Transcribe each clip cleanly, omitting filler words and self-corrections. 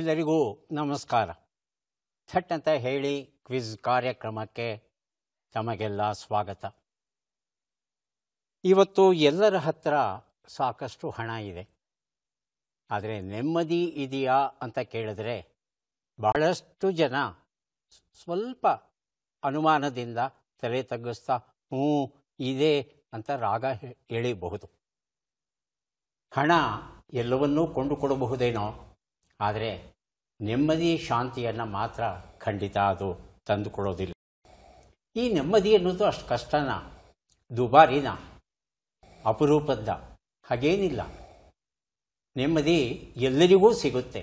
ಎಲ್ಲರಿಗೂ ನಮಸ್ಕಾರ. ಥಟ್ ಅಂತ ಹೇಳಿ ಕ್ವಿಜ್ ಕಾರ್ಯಕ್ರಮಕ್ಕೆ ತಮಗೆಲ್ಲ ಸ್ವಾಗತ. ಇವತ್ತು ಎಲ್ಲರ ಹತ್ರ ಸಾಕಷ್ಟು ಹಣ ಇದೆ, ಆದರೆ ನೆಮ್ಮದಿ ಇದೆಯಾ ಅಂತ ಕೇಳಿದ್ರೆ ಬಹಳಷ್ಟು ಜನ ಸ್ವಲ್ಪ ಅನುಮಾನದಿಂದ ತಲೆ ತಗ್ಗಿಸ್ತಾ ಇದೆ ಅಂತ ರಾಗ ಎಳಿಬಹುದು. ಹಣ ಎಲ್ಲವನ್ನೂ ಕೊಂಡುಕೊಡಬಹುದೇನೋ, ಆದರೆ ನೆಮ್ಮದಿ ಶಾಂತಿಯನ್ನು ಮಾತ್ರ ಖಂಡಿತ ಅದು ತಂದುಕೊಡೋದಿಲ್ಲ. ಈ ನೆಮ್ಮದಿ ಅನ್ನೋದು ಅಷ್ಟು ಕಷ್ಟನ, ದುಬಾರಿನ, ಅಪರೂಪದ್ದ ಹಾಗೇನಿಲ್ಲ. ನೆಮ್ಮದಿ ಎಲ್ಲರಿಗೂ ಸಿಗುತ್ತೆ.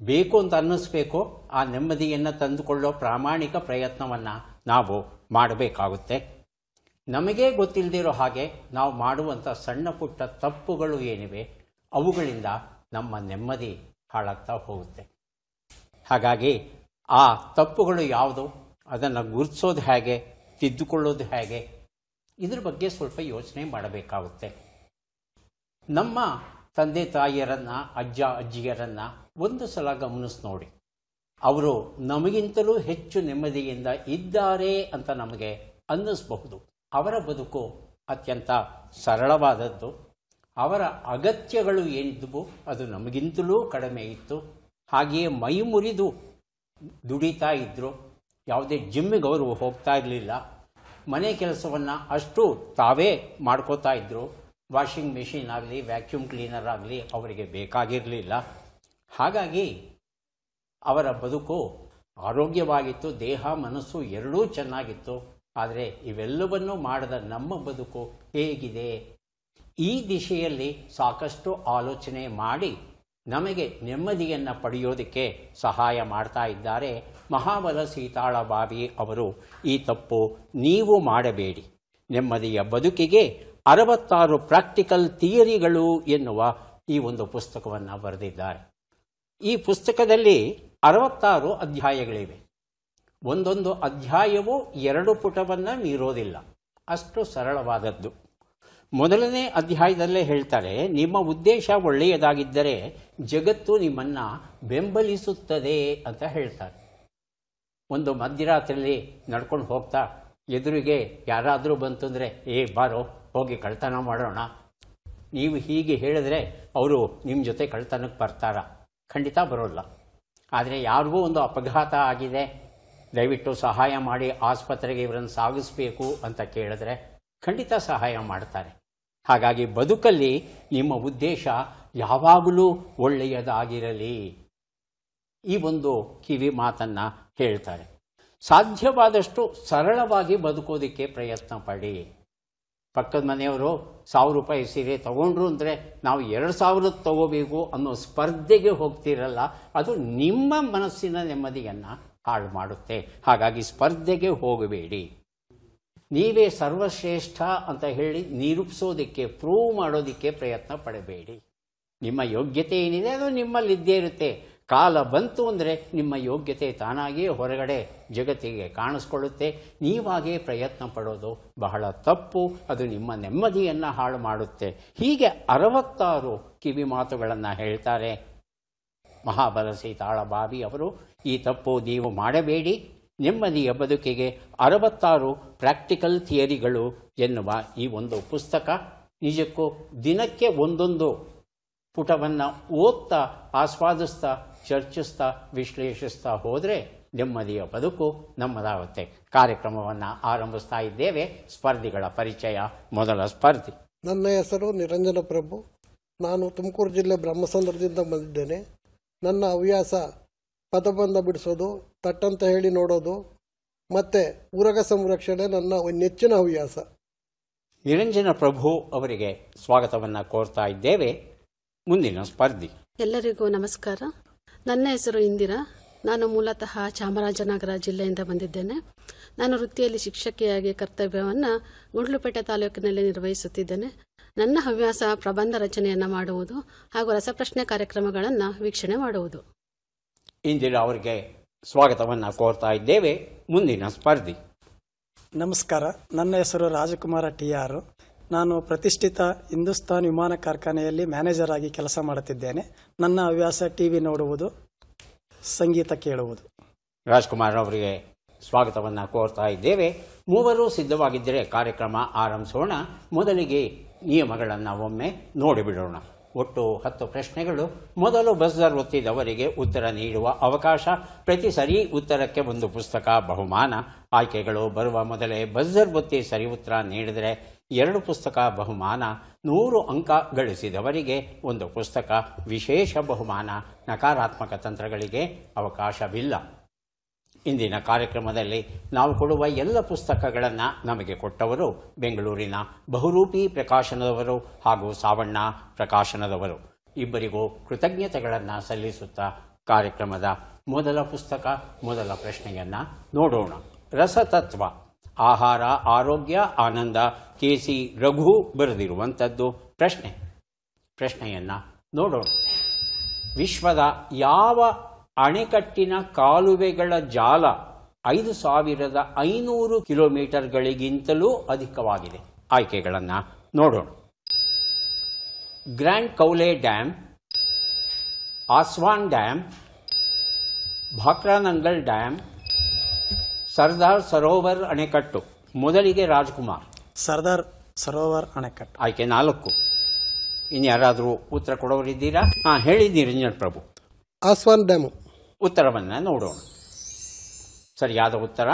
ಬೇಕು ಅಂತ ಅನ್ನಿಸ್ಬೇಕು, ಆ ನೆಮ್ಮದಿಯನ್ನು ತಂದುಕೊಳ್ಳೋ ಪ್ರಾಮಾಣಿಕ ಪ್ರಯತ್ನವನ್ನು ನಾವು ಮಾಡಬೇಕಾಗುತ್ತೆ. ನಮಗೇ ಗೊತ್ತಿಲ್ಲದಿರೋ ಹಾಗೆ ನಾವು ಮಾಡುವಂಥ ಸಣ್ಣ ಪುಟ್ಟ ತಪ್ಪುಗಳು ಏನಿವೆ ಅವುಗಳಿಂದ ನಮ್ಮ ನೆಮ್ಮದಿ ಹಾಳಾಗ್ತಾ ಹೋಗುತ್ತೆ. ಹಾಗಾಗಿ ಆ ತಪ್ಪುಗಳು ಯಾವುದು, ಅದನ್ನು ಗುರುತಿಸೋದು ಹೇಗೆ, ತಿದ್ದುಕೊಳ್ಳೋದು ಹೇಗೆ, ಇದ್ರ ಬಗ್ಗೆ ಸ್ವಲ್ಪ ಯೋಚನೆ ಮಾಡಬೇಕಾಗುತ್ತೆ. ನಮ್ಮ ತಂದೆ ತಾಯಿಯರನ್ನು, ಅಜ್ಜ ಅಜ್ಜಿಯರನ್ನು ಒಂದು ಸಲ ಗಮನಿಸಿ ನೋಡಿ. ಅವರು ನಮಗಿಂತಲೂ ಹೆಚ್ಚು ನೆಮ್ಮದಿಯಿಂದ ಇದ್ದಾರೆ ಅಂತ ನಮಗೆ ಅನ್ನಿಸಬಹುದು. ಅವರ ಬದುಕು ಅತ್ಯಂತ ಸರಳವಾದದ್ದು. ಅವರ ಅಗತ್ಯಗಳು ಏನಿದ್ವು ಅದು ನಮಗಿಂತಲೂ ಕಡಿಮೆ ಇತ್ತು. ಹಾಗೆಯೇ ಮೈ ಮುರಿದು ದುಡಿತಾ ಇದ್ದರು. ಯಾವುದೇ ಜಿಮ್ಮಿಗೆ ಅವರು ಹೋಗ್ತಾ ಇರಲಿಲ್ಲ. ಮನೆ ಕೆಲಸವನ್ನು ಅಷ್ಟು ತಾವೇ ಮಾಡ್ಕೋತಾ ಇದ್ದರು. ವಾಷಿಂಗ್ ಮೆಷಿನ್ ಆಗಲಿ, ವ್ಯಾಕ್ಯೂಮ್ ಕ್ಲೀನರ್ ಆಗಲಿ ಅವರಿಗೆ ಬೇಕಾಗಿರಲಿಲ್ಲ. ಹಾಗಾಗಿ ಅವರ ಬದುಕು ಆರೋಗ್ಯವಾಗಿತ್ತು, ದೇಹ ಮನಸ್ಸು ಎರಡೂ ಚೆನ್ನಾಗಿತ್ತು. ಆದರೆ ಇವೆಲ್ಲವನ್ನೂ ಮಾಡದ ನಮ್ಮ ಬದುಕು ಹೇಗಿದೆ? ಈ ದಿಶೆಯಲ್ಲಿ ಸಾಕಷ್ಟು ಆಲೋಚನೆ ಮಾಡಿ ನಮಗೆ ನೆಮ್ಮದಿಯನ್ನು ಪಡೆಯೋದಕ್ಕೆ ಸಹಾಯ ಮಾಡ್ತಾ ಇದ್ದಾರೆ ಮಹಾಬಲ ಸೀತಾಳಬಾವಿ ಅವರು. ಈ ತಪ್ಪು ನೀವು ಮಾಡಬೇಡಿ. ನೆಮ್ಮದಿಯ ಬದುಕಿಗೆ 66 ಪ್ರಾಕ್ಟಿಕಲ್ ಥಿಯರಿಗಳು ಎನ್ನುವ ಈ ಒಂದು ಪುಸ್ತಕವನ್ನು ಬರೆದಿದ್ದಾರೆ. ಈ ಪುಸ್ತಕದಲ್ಲಿ 66 ಅಧ್ಯಾಯಗಳಿವೆ. ಒಂದೊಂದು ಅಧ್ಯಾಯವೂ 2 ಪುಟವನ್ನು ಮೀರೋದಿಲ್ಲ, ಅಷ್ಟು ಸರಳವಾದದ್ದು. ಮೊದಲನೇ ಅಧ್ಯಾಯದಲ್ಲೇ ಹೇಳ್ತಾರೆ, ನಿಮ್ಮ ಉದ್ದೇಶ ಒಳ್ಳೆಯದಾಗಿದ್ದರೆ ಜಗತ್ತು ನಿಮ್ಮನ್ನು ಬೆಂಬಲಿಸುತ್ತದೆ ಅಂತ ಹೇಳ್ತಾರೆ. ಒಂದು ಮಧ್ಯರಾತ್ರಿಯಲ್ಲಿ ನಡ್ಕೊಂಡು ಹೋಗ್ತಾ ಎದುರಿಗೆ ಯಾರಾದರೂ ಬಂತಂದರೆ, ಬಾರೋ ಹೋಗಿ ಕಳ್ತನ ಮಾಡೋಣ, ನೀವು ಹೀಗೆ ಹೇಳಿದ್ರೆ ಅವರು ನಿಮ್ಮ ಜೊತೆ ಕಳ್ತನಕ್ಕೆ ಬರ್ತಾರ? ಖಂಡಿತ ಬರೋಲ್ಲ. ಆದರೆ ಯಾರಿಗೂ ಒಂದು ಅಪಘಾತ ಆಗಿದೆ, ದಯವಿಟ್ಟು ಸಹಾಯ ಮಾಡಿ, ಆಸ್ಪತ್ರೆಗೆ ಇವರನ್ನು ಸಾಗಿಸಬೇಕು ಅಂತ ಕೇಳಿದ್ರೆ ಖಂಡಿತ ಸಹಾಯ ಮಾಡ್ತಾರೆ. ಹಾಗಾಗಿ ಬದುಕಲ್ಲಿ ನಿಮ್ಮ ಉದ್ದೇಶ ಯಾವಾಗಲೂ ಒಳ್ಳೆಯದಾಗಿರಲಿ. ಈ ಒಂದು ಕಿವಿ ಮಾತನ್ನು ಹೇಳ್ತಾರೆ. ಸಾಧ್ಯವಾದಷ್ಟು ಸರಳವಾಗಿ ಬದುಕೋದಕ್ಕೆ ಪ್ರಯತ್ನ ಪಡಿ. ಪಕ್ಕದ ಮನೆಯವರು 1000 ರೂಪಾಯಿ ಸೀರೆ ತಗೊಂಡ್ರು ಅಂದರೆ ನಾವು 2000 ತಗೋಬೇಕು ಅನ್ನೋ ಸ್ಪರ್ಧೆಗೆ ಹೋಗ್ತಿರಲ್ಲ. ಅದು ನಿಮ್ಮ ಮನಸ್ಸಿನ ನೆಮ್ಮದಿಯನ್ನು ಹಾಳು ಮಾಡುತ್ತೆ. ಹಾಗಾಗಿ ಸ್ಪರ್ಧೆಗೆ ಹೋಗಬೇಡಿ. ನೀವೇ ಸರ್ವಶ್ರೇಷ್ಠ ಅಂತ ಹೇಳಿ ನಿರೂಪಿಸೋದಕ್ಕೆ, ಪ್ರೂವ್ ಮಾಡೋದಕ್ಕೆ ಪ್ರಯತ್ನ ಪಡಬೇಡಿ. ನಿಮ್ಮ ಯೋಗ್ಯತೆ ಏನಿದೆ ಅದು ನಿಮ್ಮಲ್ಲಿದ್ದೇ ಇರುತ್ತೆ. ಕಾಲ ಬಂತು ಅಂದರೆ ನಿಮ್ಮ ಯೋಗ್ಯತೆ ತಾನಾಗಿಯೇ ಹೊರಗಡೆ ಜಗತ್ತಿಗೆ ಕಾಣಿಸ್ಕೊಳ್ಳುತ್ತೆ. ನೀವಾಗೇ ಪ್ರಯತ್ನ ಪಡೋದು ಬಹಳ ತಪ್ಪು. ಅದು ನಿಮ್ಮ ನೆಮ್ಮದಿಯನ್ನು ಹಾಳು ಮಾಡುತ್ತೆ. ಹೀಗೆ 66 ಕಿವಿ ಮಾತುಗಳನ್ನು ಹೇಳ್ತಾರೆ ಮಹಾಬಲ ಸೀತಾಳಬಾವಿ ಅವರು. ಈ ತಪ್ಪು ನೀವು ಮಾಡಬೇಡಿ. ನೆಮ್ಮದಿಯ ಬದುಕಿಗೆ 66 ಪ್ರಾಕ್ಟಿಕಲ್ ಥಿಯರಿಗಳು ಎನ್ನುವ ಈ ಒಂದು ಪುಸ್ತಕ ನಿಜಕ್ಕೂ ದಿನಕ್ಕೆ ಒಂದೊಂದು ಪುಟವನ್ನು ಓದ್ತಾ, ಆಸ್ವಾದಿಸ್ತಾ, ಚರ್ಚಿಸ್ತಾ, ವಿಶ್ಲೇಷಿಸ್ತಾ ಹೋದರೆ ನೆಮ್ಮದಿಯ ಬದುಕು ನಮ್ಮದಾಗುತ್ತೆ. ಕಾರ್ಯಕ್ರಮವನ್ನು ಆರಂಭಿಸ್ತಾ ಇದ್ದೇವೆ. ಸ್ಪರ್ಧಿಗಳ ಪರಿಚಯ. ಮೊದಲ ಸ್ಪರ್ಧಿ. ನನ್ನ ಹೆಸರು ನಿರಂಜನ ಪ್ರಭು. ನಾನು ತುಮಕೂರು ಜಿಲ್ಲೆ ಬ್ರಹ್ಮಸಂದ್ರದಿಂದ ಬಂದಿದ್ದೇನೆ. ನನ್ನ ಹವ್ಯಾಸ ಪದಬಂಧ ಬಿಡಿಸೋದು, ತಟ್ಟಂತ ಹೇಳಿ ನೋಡೋದು ಮತ್ತು ಉರಗ ಸಂರಕ್ಷಣೆ ನನ್ನ ನೆಚ್ಚಿನ ಹವ್ಯಾಸ. ನಿರಂಜನ ಪ್ರಭು ಅವರಿಗೆ ಸ್ವಾಗತವನ್ನು ಕೋರ್ತಾ ಇದ್ದೇವೆ. ಮುಂದಿನ ಸ್ಪರ್ಧಿ. ಎಲ್ಲರಿಗೂ ನಮಸ್ಕಾರ. ನನ್ನ ಹೆಸರು ಇಂದಿರಾ. ನಾನು ಮೂಲತಃ ಚಾಮರಾಜನಗರ ಜಿಲ್ಲೆಯಿಂದ ಬಂದಿದ್ದೇನೆ. ನಾನು ವೃತ್ತಿಯಲ್ಲಿ ಶಿಕ್ಷಕಿಯಾಗಿ ಕರ್ತವ್ಯವನ್ನು ಗುಂಡ್ಲುಪೇಟೆ ತಾಲೂಕಿನಲ್ಲಿ ನಿರ್ವಹಿಸುತ್ತಿದ್ದೇನೆ. ನನ್ನ ಹವ್ಯಾಸ ಪ್ರಬಂಧ ರಚನೆಯನ್ನು ಮಾಡುವುದು ಹಾಗೂ ರಸಪ್ರಶ್ನೆ ಕಾರ್ಯಕ್ರಮಗಳನ್ನು ವೀಕ್ಷಣೆ ಮಾಡುವುದು. ಇಂದಿರಾ ಅವರಿಗೆ ಸ್ವಾಗತವನ್ನು ಕೋರ್ತಾ ಇದ್ದೇವೆ. ಮುಂದಿನ ಸ್ಪರ್ಧಿ. ನಮಸ್ಕಾರ. ನನ್ನ ಹೆಸರು ರಾಜಕುಮಾರ TR. ನಾನು ಪ್ರತಿಷ್ಠಿತ ಹಿಂದೂಸ್ತಾನ್ ವಿಮಾನ ಕಾರ್ಖಾನೆಯಲ್ಲಿ ಮ್ಯಾನೇಜರ್ ಆಗಿ ಕೆಲಸ ಮಾಡುತ್ತಿದ್ದೇನೆ. ನನ್ನ ಹವ್ಯಾಸ ಟಿವಿ ನೋಡುವುದು, ಸಂಗೀತ ಕೇಳುವುದು. ರಾಜ್ಕುಮಾರ್ ಅವರಿಗೆ ಸ್ವಾಗತವನ್ನು ಕೋರ್ತಾ ಇದ್ದೇವೆ. ಮೂವರು ಸಿದ್ಧವಾಗಿದ್ದರೆ ಕಾರ್ಯಕ್ರಮ ಆರಂಭಿಸೋಣ. ಮೊದಲಿಗೆ ನಿಯಮಗಳನ್ನು ಒಮ್ಮೆ ನೋಡಿಬಿಡೋಣ. ಒಟ್ಟು 10 ಪ್ರಶ್ನೆಗಳು. ಮೊದಲು ಬಜರ್ ಒತ್ತಿದವರಿಗೆ ಉತ್ತರ ನೀಡುವ ಅವಕಾಶ. ಪ್ರತಿ ಸರಿ ಉತ್ತರಕ್ಕೆ ಒಂದು ಪುಸ್ತಕ ಬಹುಮಾನ. ಆಯ್ಕೆಗಳು ಬರುವ ಮೊದಲೇ ಬಜರ್ ಒತ್ತಿ ಸರಿ ಉತ್ತರ ನೀಡಿದರೆ 2 ಪುಸ್ತಕ ಬಹುಮಾನ. 100 ಅಂಕ ಗಳಿಸಿದವರಿಗೆ ಒಂದು ಪುಸ್ತಕ ವಿಶೇಷ ಬಹುಮಾನ. ನಕಾರಾತ್ಮಕ ತಂತ್ರಗಳಿಗೆ ಅವಕಾಶವಿಲ್ಲ. ಇಂದಿನ ಕಾರ್ಯಕ್ರಮದಲ್ಲಿ ನಾವು ಕೊಡುವ ಎಲ್ಲ ಪುಸ್ತಕಗಳನ್ನು ನಮಗೆ ಕೊಟ್ಟವರು ಬೆಂಗಳೂರಿನ ಬಹುರೂಪಿ ಪ್ರಕಾಶನದವರು ಹಾಗೂ ಸಾವಣ್ಣ ಪ್ರಕಾಶನದವರು. ಇಬ್ಬರಿಗೂ ಕೃತಜ್ಞತೆಗಳನ್ನು ಸಲ್ಲಿಸುತ್ತಾ ಕಾರ್ಯಕ್ರಮದ ಮೊದಲ ಪುಸ್ತಕ, ಮೊದಲ ಪ್ರಶ್ನೆಯನ್ನು ನೋಡೋಣ. ರಸತತ್ವ, ಆಹಾರ ಆರೋಗ್ಯ ಆನಂದ, KC ರಘು ಬರೆದಿರುವಂಥದ್ದು ಪ್ರಶ್ನೆಯನ್ನು ನೋಡೋಣ. ವಿಶ್ವದ ಯಾವ ಅಣೆಕಟ್ಟಿನ ಕಾಲುವೆಗಳ ಜಾಲ 5500 ಕಿಲೋಮೀಟರ್ಗಳಿಗಿಂತಲೂ ಅಧಿಕವಾಗಿದೆ? ಆಯ್ಕೆಗಳನ್ನು ನೋಡೋಣ. Grand Coulee Dam, Aswan Dam, Bhakra Nangal Dam, Sardar Sarovar ಅಣೆಕಟ್ಟು. ಮೊದಲಿಗೆ ರಾಜ್ಕುಮಾರ್. ಸರ್ದಾರ್ ಸರೋವರ್ ಅಣೆಕಟ್ಟು. ಆಯ್ಕೆ 4. ಇನ್ಯಾರಾದರೂ ಉತ್ತರ ಕೊಡೋರಿದ್ದೀರಾ? ಹೇಳಿ ನಿರಂಜನ್ ಪ್ರಭು. Aswan dam. ಉತ್ತರವನ್ನು ನೋಡೋಣ. ಸರಿಯಾದ ಉತ್ತರ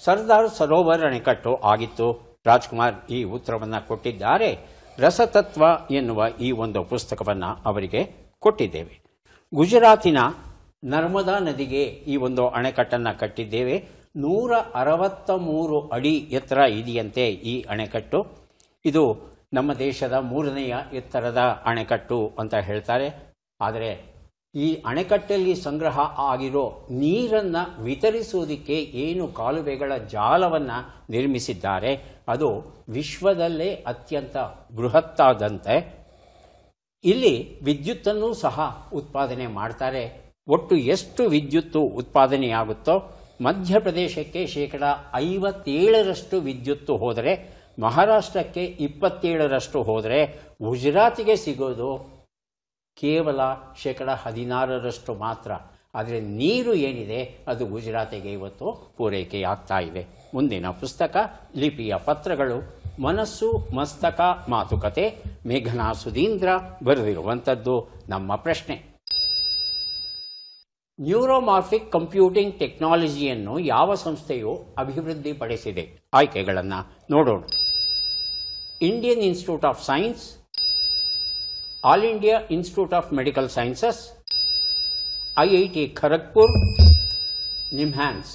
ಸರ್ದಾರ್ ಸರೋವರ್ ಅಣೆಕಟ್ಟು ಆಗಿತ್ತು. ರಾಜ್ಕುಮಾರ್ ಈ ಉತ್ತರವನ್ನು ಕೊಟ್ಟಿದ್ದಾರೆ. ರಸತತ್ವ ಎನ್ನುವ ಈ ಒಂದು ಪುಸ್ತಕವನ್ನು ಅವರಿಗೆ ಕೊಟ್ಟಿದ್ದೇವೆ. ಗುಜರಾತಿನ ನರ್ಮದಾ ನದಿಗೆ ಈ ಒಂದು ಅಣೆಕಟ್ಟನ್ನು ಕಟ್ಟಿದ್ದೇವೆ. 163 ಅಡಿ ಎತ್ತರ ಇದೆಯಂತೆ ಈ ಅಣೆಕಟ್ಟು. ಇದು ನಮ್ಮ ದೇಶದ 3ನೆಯ ಎತ್ತರದ ಅಣೆಕಟ್ಟು ಅಂತ ಹೇಳ್ತಾರೆ. ಆದರೆ ಈ ಅಣೆಕಟ್ಟಲ್ಲಿ ಸಂಗ್ರಹ ಆಗಿರೋ ನೀರನ್ನು ವಿತರಿಸುವುದಕ್ಕೆ ಏನು ಕಾಲುವೆಗಳ ಜಾಲವನ್ನು ನಿರ್ಮಿಸಿದ್ದಾರೆ ಅದು ವಿಶ್ವದಲ್ಲೇ ಅತ್ಯಂತ ಬೃಹತ್ತಾದಂತೆ. ಇಲ್ಲಿ ವಿದ್ಯುತ್ತನ್ನು ಸಹ ಉತ್ಪಾದನೆ ಮಾಡ್ತಾರೆ. ಒಟ್ಟು ಎಷ್ಟು ವಿದ್ಯುತ್ತು ಉತ್ಪಾದನೆಯಾಗುತ್ತೋ ಮಧ್ಯಪ್ರದೇಶಕ್ಕೆ 57% ವಿದ್ಯುತ್ತು ಹೋದರೆ, ಮಹಾರಾಷ್ಟ್ರಕ್ಕೆ 27% ಹೋದರೆ, ಗುಜರಾತಿಗೆ ಸಿಗೋದು ಕೇವಲ 16% ಮಾತ್ರ. ಆದರೆ ನೀರು ಏನಿದೆ ಅದು ಗುಜರಾತಿಗೆ ಇವತ್ತು ಪೂರೈಕೆಯಾಗ್ತಾ ಇದೆ. ಮುಂದಿನ ಪುಸ್ತಕ ಲಿಪಿಯ ಪತ್ರಗಳು, ಮನಸ್ಸು ಮಸ್ತಕ ಮಾತುಕತೆ, ಮೇಘನಾ ಸುಧೀಂದ್ರ ಬರೆದಿರುವಂಥದ್ದು ನಮ್ಮ ಪ್ರಶ್ನೆ. ನ್ಯೂರೋಮಾರ್ಫಿಕ್ ಕಂಪ್ಯೂಟಿಂಗ್ ಟೆಕ್ನಾಲಜಿಯನ್ನು ಯಾವ ಸಂಸ್ಥೆಯು ಅಭಿವೃದ್ಧಿಪಡಿಸಿದೆ? ಆಯ್ಕೆಗಳನ್ನು ನೋಡೋಣ. Indian institute of science, all India institute of medical sciences, IIT Kharagpur, NIMHANS.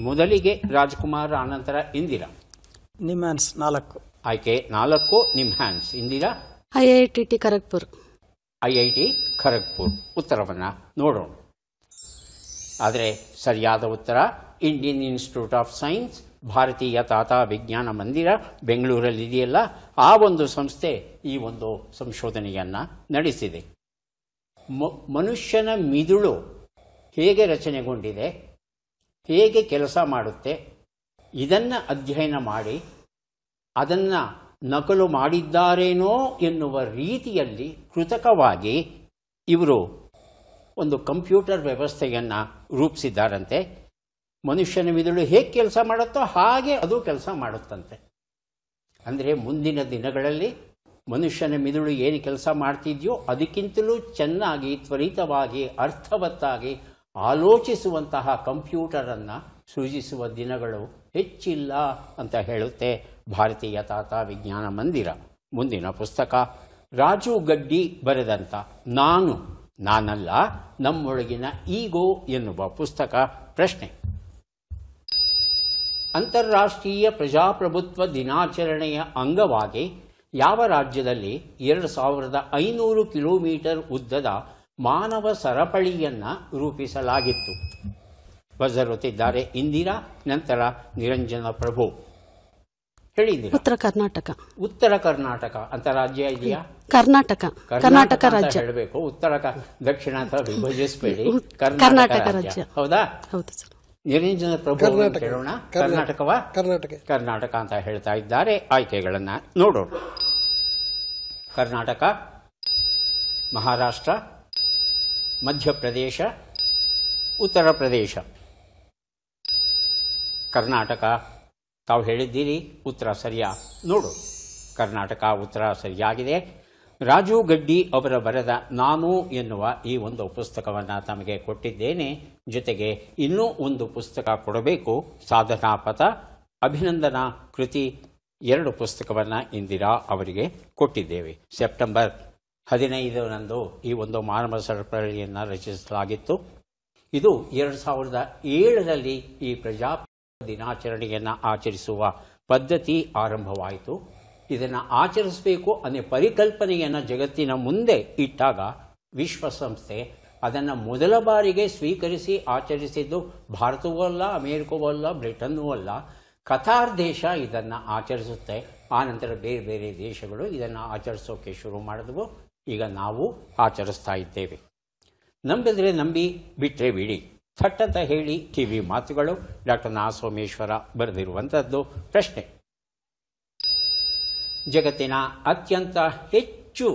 ಮೊದಲಿಗೆ ರಾಜ್ಕುಮಾರ್, ಆನಂತರ ಇಂದಿರಾ. ನಿಮ್ಹ್ಯಾನ್ಸ್ 4. ಆಯ್ಕೆ 4 ನಿಮ್ಹ್ಯಾನ್ಸ್. ಇಂದಿರಾ? IIT ಖರಗ್ಪುರ್. IIT ಖರಗ್ಪುರ್. ಉತ್ತರವನ್ನು ನೋಡೋಣ. ಆದರೆ ಸರಿಯಾದ ಉತ್ತರ ಇಂಡಿಯನ್ ಇನ್ಸ್ಟಿಟ್ಯೂಟ್ ಆಫ್ ಸೈನ್ಸ್, ಭಾರತೀಯ ತಾತಾ ವಿಜ್ಞಾನ ಮಂದಿರ ಬೆಂಗಳೂರಲ್ಲಿದೆಯಲ್ಲ, ಆ ಒಂದು ಸಂಸ್ಥೆ ಈ ಒಂದು ಸಂಶೋಧನೆಯನ್ನು ನಡೆಸಿದೆ. ಮನುಷ್ಯನ ಮಿದುಳು ಹೇಗೆ ರಚನೆಗೊಂಡಿದೆ, ಹೇಗೆ ಕೆಲಸ ಮಾಡುತ್ತೆ, ಇದನ್ನು ಅಧ್ಯಯನ ಮಾಡಿ ಅದನ್ನು ನಕಲು ಮಾಡಿದ್ದಾರೇನೋ ಎನ್ನುವ ರೀತಿಯಲ್ಲಿ ಕೃತಕವಾಗಿ ಇವರು ಒಂದು ಕಂಪ್ಯೂಟರ್ ವ್ಯವಸ್ಥೆಯನ್ನು ರೂಪಿಸಿದ್ದಾರಂತೆ. ಮನುಷ್ಯನ ಮಿದುಳು ಹೇಗೆ ಕೆಲಸ ಮಾಡುತ್ತೋ ಹಾಗೆ ಅದು ಕೆಲಸ ಮಾಡುತ್ತಂತೆ. ಅಂದರೆ ಮುಂದಿನ ದಿನಗಳಲ್ಲಿ ಮನುಷ್ಯನ ಮಿದುಳು ಏನು ಕೆಲಸ ಮಾಡ್ತಿದೆಯೋ ಅದಕ್ಕಿಂತಲೂ ಚೆನ್ನಾಗಿ, ತ್ವರಿತವಾಗಿ, ಅರ್ಥವತ್ತಾಗಿ ಆಲೋಚಿಸುವಂತಹ ಕಂಪ್ಯೂಟರನ್ನು ಸೃಜಿಸುವ ದಿನಗಳು ಹೆಚ್ಚಿಲ್ಲ ಅಂತ ಹೇಳುತ್ತೆ ಭಾರತೀಯ ತಾತಾ ವಿಜ್ಞಾನ ಮಂದಿರ. ಮುಂದಿನ ಪುಸ್ತಕ ರಾಜು ಗಡ್ಡಿ ಬರೆದಂಥ ನಾನಲ್ಲ ನಮ್ಮೊಳಗಿನ ಈಗೋ ಎನ್ನುವ ಪುಸ್ತಕ. ಪ್ರಶ್ನೆ: ಅಂತಾರಾಷ್ಟ್ರೀಯ ಪ್ರಜಾಪ್ರಭುತ್ವ ದಿನಾಚರಣೆಯ ಅಂಗವಾಗಿ ಯಾವ ರಾಜ್ಯದಲ್ಲಿ 2500 ಕಿಲೋಮೀಟರ್ ಉದ್ದದ ಮಾನವ ಸರಪಳಿಯನ್ನು ರೂಪಿಸಲಾಗಿತ್ತು? ಬಜರುತ್ತಿದ್ದಾರೆ ಇಂದಿರಾ, ನಂತರ ನಿರಂಜನ ಪ್ರಭು. ಹೇಳಿದ್ದೀರಾ? ಉತ್ತರ ಕರ್ನಾಟಕ. ಉತ್ತರ ಕರ್ನಾಟಕ ಅಂತ ರಾಜ್ಯ ಇದೆಯಾ? ಕರ್ನಾಟಕ ರಾಜ್ಯ ಹೇಳಬೇಕು. ದಕ್ಷಿಣ ಅಂತ ವಿಭಜಿಸಬೇಡಿ. ಕರ್ನಾಟಕ ರಾಜ್ಯ. ಹೌದಾ? ಹೌದು ಸರ್. ನಿರಂಜನ ಪ್ರಭು ಕರ್ನಾಟಕ. ಕೇಳೋಣ. ಕರ್ನಾಟಕವಾ? ಕರ್ನಾಟಕ ಅಂತ ಹೇಳ್ತಾ ಇದ್ದಾರೆ. ಆಯ್ಕೆಗಳನ್ನು ನೋಡೋಣ. ಕರ್ನಾಟಕ, ಮಹಾರಾಷ್ಟ್ರ, ಮಧ್ಯಪ್ರದೇಶ, ಉತ್ತರ ಪ್ರದೇಶ. ಕರ್ನಾಟಕ ತಾವು ಹೇಳಿದ್ದೀರಿ, ಉತ್ತರ ಸರಿಯಾ? ನೋಡು, ಕರ್ನಾಟಕ ಉತ್ತರ ಸರಿಯಾಗಿದೆ. ರಾಜು ಗಡ್ಡಿ ಅವರ ಬರೆದ ನಾನು ಎನ್ನುವ ಈ ಒಂದು ಪುಸ್ತಕವನ್ನು ತಮಗೆ ಕೊಟ್ಟಿದ್ದೇನೆ. ಜೊತೆಗೆ ಇನ್ನೂ ಒಂದು ಪುಸ್ತಕ ಕೊಡಬೇಕು, ಸಾಧನಾ ಪಥ, ಅಭಿನಂದನಾ ಕೃತಿ, 2 ಪುಸ್ತಕವನ್ನು ಇಂದಿರಾ ಅವರಿಗೆ ಕೊಟ್ಟಿದ್ದೇವೆ. ಸೆಪ್ಟೆಂಬರ್ 15ರಂದು ಈ ಒಂದು ಮಾನವ ಸರಪಳಿಯನ್ನು ರಚಿಸಲಾಗಿತ್ತು. ಇದು 2007ರಲ್ಲಿ ಈ ಪ್ರಜಾಪ್ರಭುತ್ವ ದಿನಾಚರಣೆಯನ್ನು ಆಚರಿಸುವ ಪದ್ಧತಿ ಆರಂಭವಾಯಿತು. ಇದನ್ನು ಆಚರಿಸಬೇಕು ಅನ್ನೋ ಪರಿಕಲ್ಪನೆಯನ್ನು ಜಗತ್ತಿನ ಮುಂದೆ ಇಟ್ಟಾಗ ವಿಶ್ವಸಂಸ್ಥೆ ಅದನ್ನು ಮೊದಲ ಬಾರಿಗೆ ಸ್ವೀಕರಿಸಿ ಆಚರಿಸಿದ್ದು ಭಾರತವೂ ಅಲ್ಲ, ಅಮೇರಿಕವೂ ಅಲ್ಲ, ಬ್ರಿಟನ್ನೂ ಅಲ್ಲ, ಕತಾರ್ ದೇಶ ಇದನ್ನು ಆಚರಿಸುತ್ತೆ. ಆನಂತರ ಬೇರೆ ಬೇರೆ ದೇಶಗಳು ಇದನ್ನು ಆಚರಿಸೋಕೆ ಶುರು ಮಾಡಿದ್ವು. ಈಗ ನಾವು ಆಚರಿಸ್ತಾ ಇದ್ದೇವೆ. ನಂಬಿದರೆ ನಂಬಿ, ಬಿಟ್ಟರೆ ಬಿಡಿ. ಥಟ್ಟಂತ ಹೇಳಿ ಟಿವಿ ಮಾತುಗಳು. ಡಾಕ್ಟರ್ ನಾ ಸೋಮೇಶ್ವರ ಬರೆದಿರುವಂಥದ್ದು. ಪ್ರಶ್ನೆ: ಜಗತ್ತಿನ ಅತ್ಯಂತ ಹೆಚ್ಚು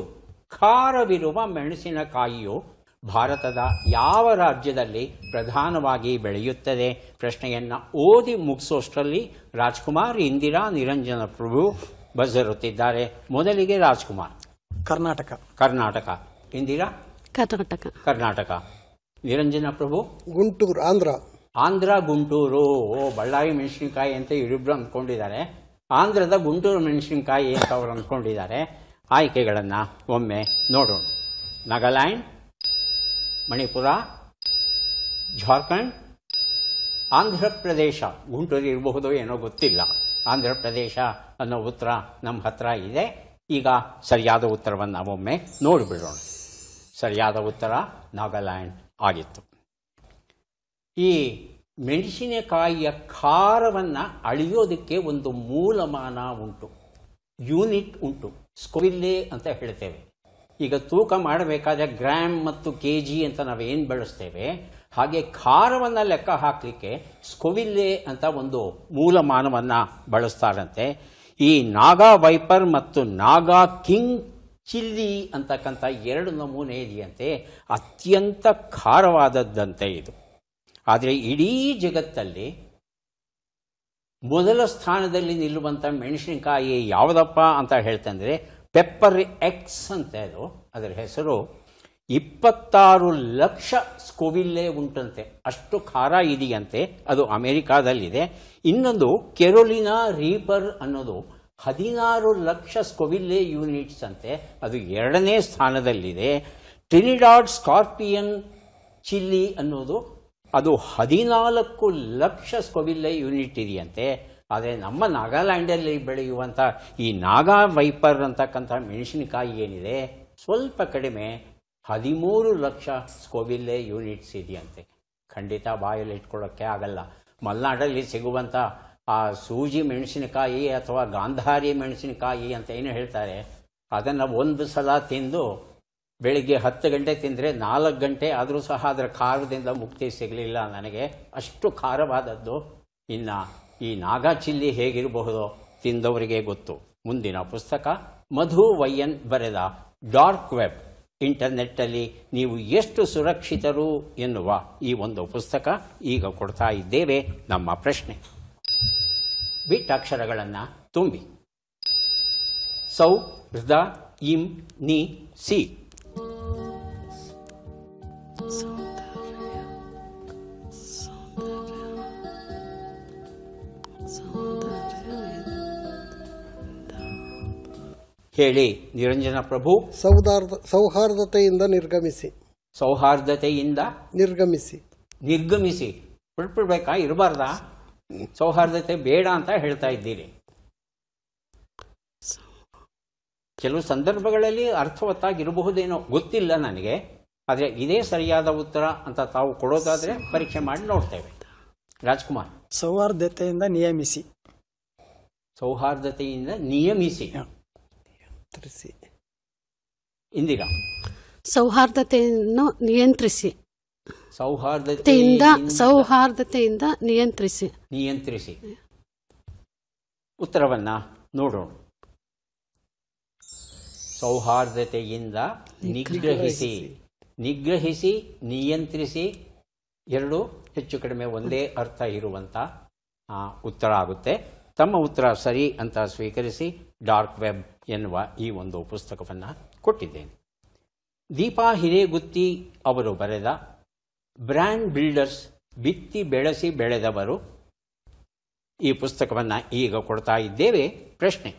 ಖಾರವಿರುವ ಮೆಣಸಿನಕಾಯಿಯು ಭಾರತದ ಯಾವ ರಾಜ್ಯದಲ್ಲಿ ಪ್ರಧಾನವಾಗಿ ಬೆಳೆಯುತ್ತದೆ? ಪ್ರಶ್ನೆಯನ್ನು ಓದಿ ಮುಗಿಸೋಷ್ಟರಲ್ಲಿ ರಾಜ್ಕುಮಾರ್, ಇಂದಿರಾ, ನಿರಂಜನ ಪ್ರಭು ಬರೆದಿರುತ್ತಿದ್ದಾರೆ. ಮೊದಲಿಗೆ ರಾಜ್ಕುಮಾರ್. ಕರ್ನಾಟಕ. ಇಂದಿರಾ? ಕರ್ನಾಟಕ. ನಿರಂಜನ ಪ್ರಭು? ಗುಂಟೂರು, ಆಂಧ್ರ, ಗುಂಟೂರು. ಬಳ್ಳಾರಿ ಮೆಣಸಿನಕಾಯಿ ಅಂತ ಇವರಿಬ್ರು ಅಂದ್ಕೊಂಡಿದ್ದಾರೆ. ಆಂಧ್ರದ ಗುಂಟೂರು ಮೆಣಸಿನಕಾಯಿ ಅಂತ ಅವರು ಅಂದ್ಕೊಂಡಿದ್ದಾರೆ. ಆಯ್ಕೆಗಳನ್ನು ಒಮ್ಮೆ ನೋಡೋಣ. ನಾಗಾಲ್ಯಾಂಡ್, ಮಣಿಪುರ, ಜಾರ್ಖಂಡ್, ಆಂಧ್ರ ಪ್ರದೇಶ. ಗುಂಟೂರು ಇರಬಹುದು, ಏನೋ ಗೊತ್ತಿಲ್ಲ. ಆಂಧ್ರ ಪ್ರದೇಶ ಅನ್ನೋ ಉತ್ತರ ನಮ್ಮ ಹತ್ರ ಇದೆ. ಈಗ ಸರಿಯಾದ ಉತ್ತರವನ್ನು ಒಮ್ಮೆ ನೋಡಿಬಿಡೋಣ. ಸರಿಯಾದ ಉತ್ತರ ನಾಗಾಲ್ಯಾಂಡ್ ಆಗಿತ್ತು. ಈ ಮೆಣಸಿನಕಾಯಿಯ ಖಾರವನ್ನು ಅಳೆಯೋದಕ್ಕೆ ಒಂದು ಮೂಲಮಾನ ಉಂಟು, ಯೂನಿಟ್ ಉಂಟು, ಸ್ಕೋವಿಲ್ಲೆ ಅಂತ ಹೇಳ್ತೇವೆ. ಈಗ ತೂಕ ಮಾಡಬೇಕಾದ್ರೆ ಗ್ರಾಮ್ ಮತ್ತು ಕೆಜಿ ಅಂತ ನಾವೇನು ಬಳಸ್ತೇವೆ, ಹಾಗೆ ಖಾರವನ್ನು ಲೆಕ್ಕ ಹಾಕಲಿಕ್ಕೆ ಸ್ಕೋವಿಲ್ಲೆ ಅಂತ ಒಂದು ಮೂಲಮಾನವನ್ನು ಬಳಸ್ತಾರಂತೆ. ಈ ನಾಗಾ ವೈಪರ್ ಮತ್ತು ನಾಗಾ ಕಿಂಗ್ ಚಿಲ್ಲಿ ಅಂತಕ್ಕಂಥ 2 ನಮೂನೆ ಇದೆಯಂತೆ. ಅತ್ಯಂತ ಖಾರವಾದದ್ದಂತೆ ಇದು. ಆದರೆ ಇಡೀ ಜಗತ್ತಲ್ಲಿ ಮೊದಲ ಸ್ಥಾನದಲ್ಲಿ ನಿಲ್ಲುವಂಥ ಮೆಣಸಿನಕಾಯಿ ಯಾವುದಪ್ಪ ಅಂತ ಹೇಳ್ತಂದರೆ ಪೆಪ್ಪರ್ ಎಕ್ಸ್ ಅಂತ. ಅದರ ಹೆಸರು. 26 ಲಕ್ಷ ಸ್ಕೋವಿಲ್ಲೆ ಉಂಟಂತೆ, ಅಷ್ಟು ಖಾರ ಇದೆಯಂತೆ. ಅದು ಅಮೆರಿಕಾದಲ್ಲಿದೆ. ಇನ್ನೊಂದು ಕೆರೋಲಿನಾ ರೀಪರ್ ಅನ್ನೋದು 16 ಲಕ್ಷ ಸ್ಕೋವಿಲ್ಲೆ ಯೂನಿಟ್ಸ್ ಅಂತೆ, ಅದು 2ನೇ ಸ್ಥಾನದಲ್ಲಿದೆ. ಟ್ರಿನಿಡಾಡ್ ಸ್ಕಾರ್ಪಿಯನ್ ಚಿಲ್ಲಿ ಅನ್ನೋದು ಅದು 14 ಲಕ್ಷ ಸ್ಕೋವಿಲ್ಲೆ ಯೂನಿಟ್ ಇದೆಯಂತೆ. ಆದರೆ ನಮ್ಮ ನಾಗಾಲ್ಯಾಂಡಲ್ಲಿ ಬೆಳೆಯುವಂಥ ಈ ನಾಗಾ ವೈಪರ್ ಅಂತಕ್ಕಂಥ ಮೆಣಸಿನಕಾಯಿ ಏನಿದೆ ಸ್ವಲ್ಪ ಕಡಿಮೆ, 13 ಲಕ್ಷ ಸ್ಕೋವಿಲ್ಲೆ ಯೂನಿಟ್ಸ್ ಇದೆಯಂತೆ. ಖಂಡಿತ ಬಾಯಲ್ಲಿ ಇಟ್ಕೊಳ್ಳೋಕ್ಕೆ ಆಗಲ್ಲ. ಮಲೆನಾಡಲ್ಲಿ ಸಿಗುವಂಥ ಆ ಸೂಜಿ ಮೆಣಸಿನಕಾಯಿ ಅಥವಾ ಗಾಂಧಾರಿ ಮೆಣಸಿನಕಾಯಿ ಅಂತ ಏನು ಹೇಳ್ತಾರೆ, ಅದನ್ನು ಒಂದು ಸಲ ತಿಂದು ಬೆಳಿಗ್ಗೆ 10 ಗಂಟೆ ತಿಂದರೆ 4 ಗಂಟೆ ಆದರೂ ಸಹ ಅದರ ಖಾರದಿಂದ ಮುಕ್ತಿ ಸಿಗಲಿಲ್ಲ ನನಗೆ, ಅಷ್ಟು ಖಾರವಾದದ್ದು. ಇನ್ನು ಈ ನಾಗಾ ಚಿಲ್ಲಿ ಹೇಗಿರಬಹುದೋ ತಿಂದವರಿಗೆ ಗೊತ್ತು. ಮುಂದಿನ ಪುಸ್ತಕ ಮಧು ವೈಎನ್ ಬರೆದ ಡಾರ್ಕ್ ವೆಬ್, ಇಂಟರ್ನೆಟ್ಟಲ್ಲಿ ನೀವು ಎಷ್ಟು ಸುರಕ್ಷಿತರು ಎನ್ನುವ ಈ ಒಂದು ಪುಸ್ತಕ ಈಗ ಕೊಡ್ತಾ ಇದ್ದೇವೆ. ನಮ್ಮ ಪ್ರಶ್ನೆ: ಬಿಟ್ಟಕ್ಷರಗಳನ್ನು ತುಂಬಿ. ಸೌ, ಋದ, ಇಂ, ನಿ, ಸಿ. ಹೇಳಿ ನಿರಂಜನ ಪ್ರಭು. ಸೌಹಾರ್ದತೆಯಿಂದ ನಿರ್ಗಮಿಸಿ. ಸೌಹಾರ್ದತೆಯಿಂದ ನಿರ್ಗಮಿಸಿ. ಬಿಟ್ಬಿಡ್ಬೇಕಾ? ಇರಬಾರ್ದಾ? ಸೌಹಾರ್ದತೆ ಬೇಡ ಅಂತ ಹೇಳ್ತಾ ಇದ್ದೀರಿ. ಕೆಲವು ಸಂದರ್ಭಗಳಲ್ಲಿ ಅರ್ಥವತ್ತಾಗಿರಬಹುದೇನೋ, ಗೊತ್ತಿಲ್ಲ ನನಗೆ. ಆದರೆ ಇದೇ ಸರಿಯಾದ ಉತ್ತರ ಅಂತ ತಾವು ಕೊಡೋದಾದರೆ ಪರೀಕ್ಷೆ ಮಾಡಿ ನೋಡ್ತೇವೆ. ರಾಜ್ಕುಮಾರ್. ಸೌಹಾರ್ದತೆಯಿಂದ ನಿಯಮಿಸಿ. ಸೌಹಾರ್ದತೆಯಿಂದ ನಿಯಮಿಸಿ. ಇಂದಿರಾ. ಸೌಹಾರ್ದತೆಯನ್ನು ನಿಯಂತ್ರಿಸಿ. ಸೌಹಾರ್ದತೆಯಿಂದ ನಿಯಂತ್ರಿಸಿ. ಉತ್ತರವನ್ನ ನೋಡೋಣ. ಸೌಹಾರ್ದತೆಯಿಂದ ನಿಗ್ರಹಿಸಿ, ನಿಯಂತ್ರಿಸಿ ಎರಡು ಹೆಚ್ಚು ಕಡಿಮೆ ಒಂದೇ ಅರ್ಥ ಇರುವಂಥ ಉತ್ತರ ಆಗುತ್ತೆ. ತಮ್ಮ ಉತ್ತರ ಸರಿ ಅಂತ ಸ್ವೀಕರಿಸಿ ಡಾರ್ಕ್ ವೆಬ್ ಎನ್ನುವ ಈ ಒಂದು ಪುಸ್ತಕವನ್ನು ಕೊಟ್ಟಿದ್ದೇನೆ. ದೀಪಾ ಹಿರೇಗುತ್ತಿ ಅವರು ಬರೆದ ಬ್ರ್ಯಾಂಡ್ ಬಿಲ್ಡರ್ಸ್, ಬಿತ್ತಿ ಬೆಳೆಸಿ ಬೆಳೆದವರು, ಈ ಪುಸ್ತಕವನ್ನು ಈಗ ಕೊಡ್ತಾ ಇದ್ದೇವೆ. ಪ್ರಶ್ನೆ: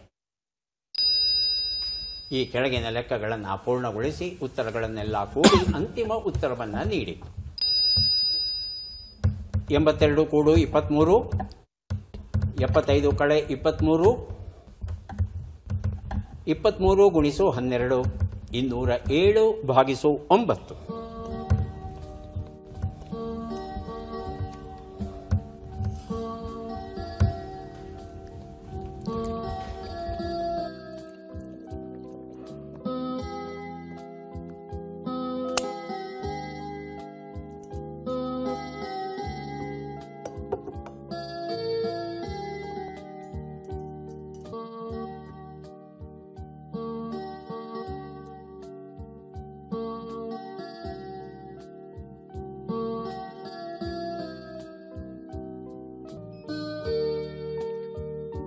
ಈ ಕೆಳಗಿನ ಲೆಕ್ಕಗಳನ್ನು ಪೂರ್ಣಗೊಳಿಸಿ ಉತ್ತರಗಳನ್ನೆಲ್ಲ ಕೂಡಿ ಅಂತಿಮ ಉತ್ತರವನ್ನು ನೀಡಿ. 82 ಕೂಡು 23, 75 ಕಳೆ 23, 23 ಗುಣಿಸು 12, 207 ಭಾಗಿಸು 9.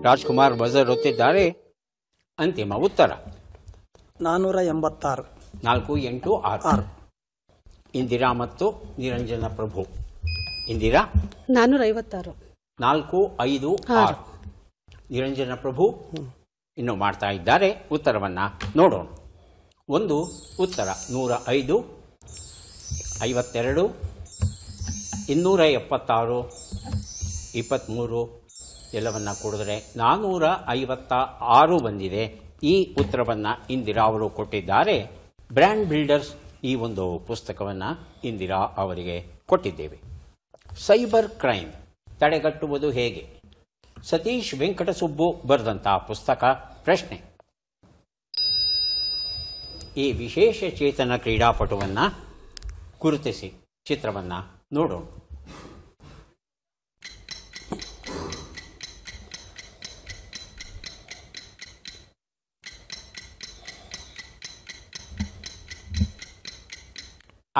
ರಾಜ್ಕುಮಾರ್ ಬಜರ್ ಒತ್ತಿದ್ದಾರೆ. ಅಂತಿಮ ಉತ್ತರ 486. 4, 8, 6. ಇಂದಿರಾ ಮತ್ತು ನಿರಂಜನ ಪ್ರಭು. ಇಂದಿರಾ 456. 4, 5, 6. ನಿರಂಜನ ಪ್ರಭು ಇನ್ನು ಮಾಡ್ತಾ ಇದ್ದಾರೆ. ಉತ್ತರವನ್ನ ನೋಡೋಣ. ಒಂದು ಉತ್ತರ 105, 52, 276, 23 ಎಲ್ಲವನ್ನ ಕೂಡಿದ್ರೆ 456 ಬಂದಿದೆ. ಈ ಉತ್ತರವನ್ನು ಇಂದಿರಾ ಅವರು ಕೊಟ್ಟಿದ್ದಾರೆ. ಬ್ರ್ಯಾಂಡ್ ಬಿಲ್ಡರ್ಸ್ ಈ ಒಂದು ಪುಸ್ತಕವನ್ನು ಇಂದಿರಾ ಅವರಿಗೆ ಕೊಟ್ಟಿದ್ದೇವೆ. ಸೈಬರ್ ಕ್ರೈಮ್ ತಡೆಗಟ್ಟುವುದು ಹೇಗೆ? ಸತೀಶ್ ವೆಂಕಟಸುಬ್ಬು ಬರೆದಂಥ ಪುಸ್ತಕ. ಪ್ರಶ್ನೆ: ಈ ವಿಶೇಷ ಚೇತನ ಕ್ರೀಡಾಪಟುವನ್ನು ಗುರುತಿಸಿ ಚಿತ್ರವನ್ನು ನೋಡೋಣ.